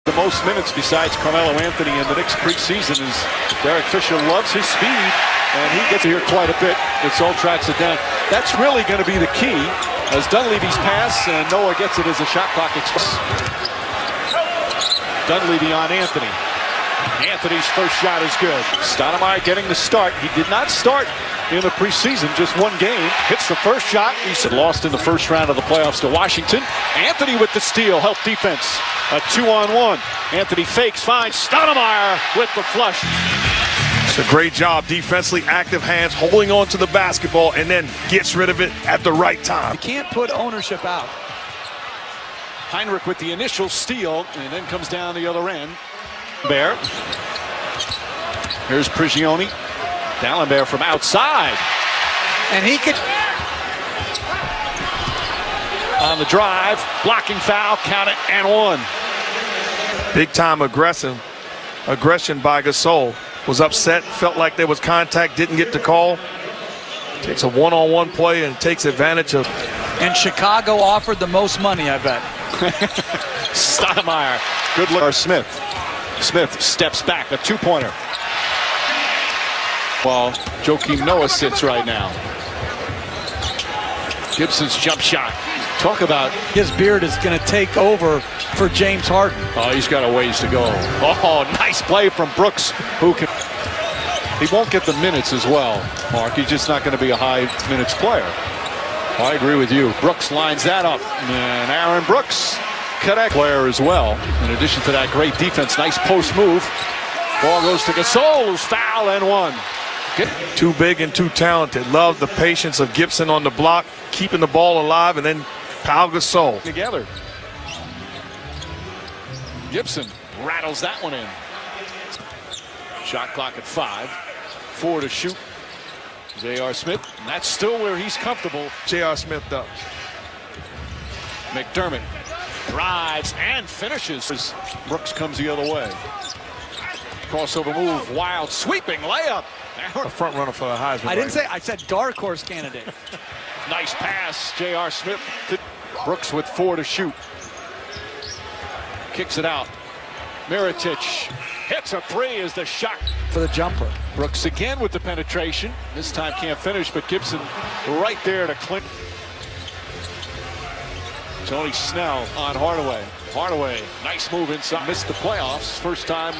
The most minutes besides Carmelo Anthony in the Knicks preseason is Derek Fisher loves his speed, and he gets here quite a bit. It all tracks it down. That's really going to be the key as Dunleavy's pass, and Noah gets it as a shot clock expires. Dunleavy on Anthony. Anthony's first shot is good. Stoudemire getting the start. He did not start in the preseason, just one game. Hits the first shot. He's lost in the first round of the playoffs to Washington. Anthony with the steal, help defense. A 2-on-1. Anthony fakes, finds Stoudemire with the flush. It's a great job, defensively active hands, holding on to the basketball, and then gets rid of it at the right time. You can't put ownership out. Heinrich with the initial steal, and then comes down the other end. Bear. Here's Prigioni. D'Alembert from outside. And he could. On the drive, blocking foul, count it, and one. Big time aggression by Gasol. Was upset, felt like there was contact, didn't get the call. Takes a one-on-one play and takes advantage of. And Chicago offered the most money, I bet. Stoudemire, good look. Smith. Smith steps back, a two-pointer. While Joakim Noah sits right now. Gibson's jump shot. Talk about his beard is going to take over for James Harden. Oh, he's got a ways to go. Oh, nice play from Brooks, who can. He won't get the minutes as well, Mark. He's just not going to be a high minutes player. Oh, I agree with you. Brooks lines that up, and Aaron Brooks connect player as well. In addition to that great defense, nice post move. Ball goes to Gasol, who's foul and one. Too big and too talented. Love the patience of Gibson on the block, keeping the ball alive, and then Pau Gasol. Together. Gibson rattles that one in. Shot clock at 5. 4 to shoot. J.R. Smith, and that's still where he's comfortable. J.R. Smith does. McDermott drives and finishes. Brooks comes the other way. Crossover move, wild sweeping layup. A front runner for a Heisman. I didn't say, I said dark horse candidate. Nice pass, J.R. Smith. Brooks with 4 to shoot. Kicks it out. Mirotic hits a 3 as the shot. For the jumper. Brooks again with the penetration. This time can't finish, but Gibson right there to clink. Tony Snell on Hardaway. Hardaway, nice move inside. Missed the playoffs. First time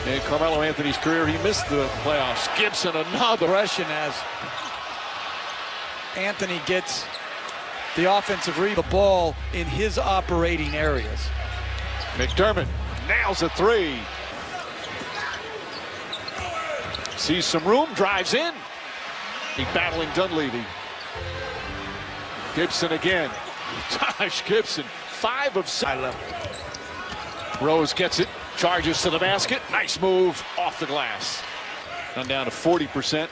in Carmelo Anthony's career he missed the playoffs. Gibson another. Russian as Anthony gets the offensive read the ball in his operating areas. McDermott nails a 3. Sees some room, drives in. He's battling Dunleavy. Gibson again. Josh Gibson, 5 of 7. Rose gets it, charges to the basket. Nice move off the glass. Down to 40%.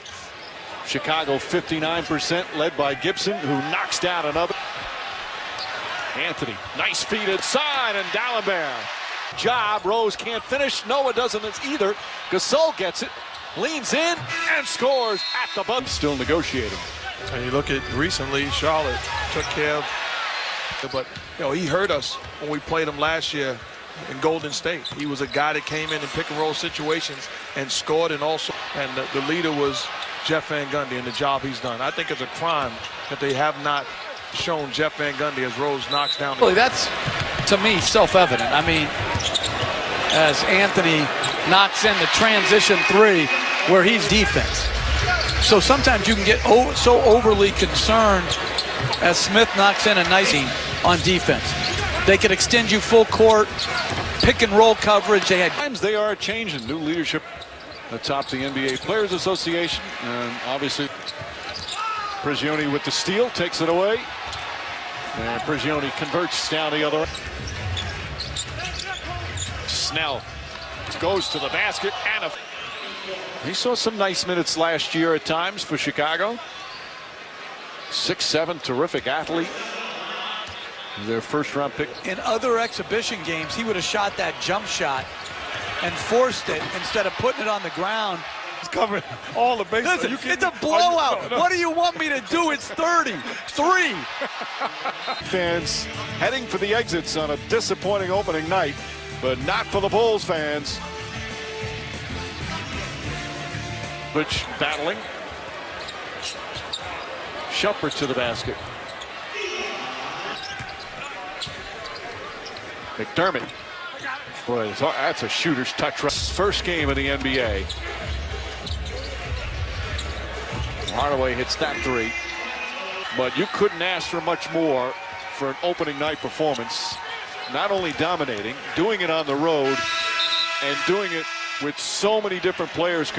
Chicago 59%, led by Gibson, who knocks down another. Anthony, nice feed inside, and D'Alembert. Job, Rose can't finish. Noah doesn't either. Gasol gets it, leans in, and scores at the buzzer. Still negotiating. And you look at recently, Charlotte took care of, but you know, he hurt us when we played him last year in Golden State. He was a guy that came in pick and roll situations and scored, and also, and the leader was Jeff Van Gundy and the job he's done. I think it's a crime that they have not shown Jeff Van Gundy as Rose knocks down. Well, that's, to me, self-evident. I mean, as Anthony knocks in the transition 3 where he's defense. So sometimes you can get so overly concerned as Smith knocks in a nice on defense. They could extend you full court, pick and roll coverage. They had times they are changing. New leadership atop the NBA Players Association, and obviously Prigioni with the steal takes it away, and Prigioni converts down the other. Snell goes to the basket, and he saw some nice minutes last year at times for Chicago. 6'7", terrific athlete. Their first-round pick. In other exhibition games, he would have shot that jump shot and forced it instead of putting it on the ground. He's covering all the bases. Listen, it's a blowout. What do you want me to do? It's 30-3. Fans heading for the exits on a disappointing opening night. but not for the Bulls fans. Butch battling. Shumpert to the basket. McDermott. Boy, that's a shooter's touch. First game of the NBA. Hardaway hits that three. But you couldn't ask for much more for an opening night performance. Not only dominating, doing it on the road, and doing it with so many different players.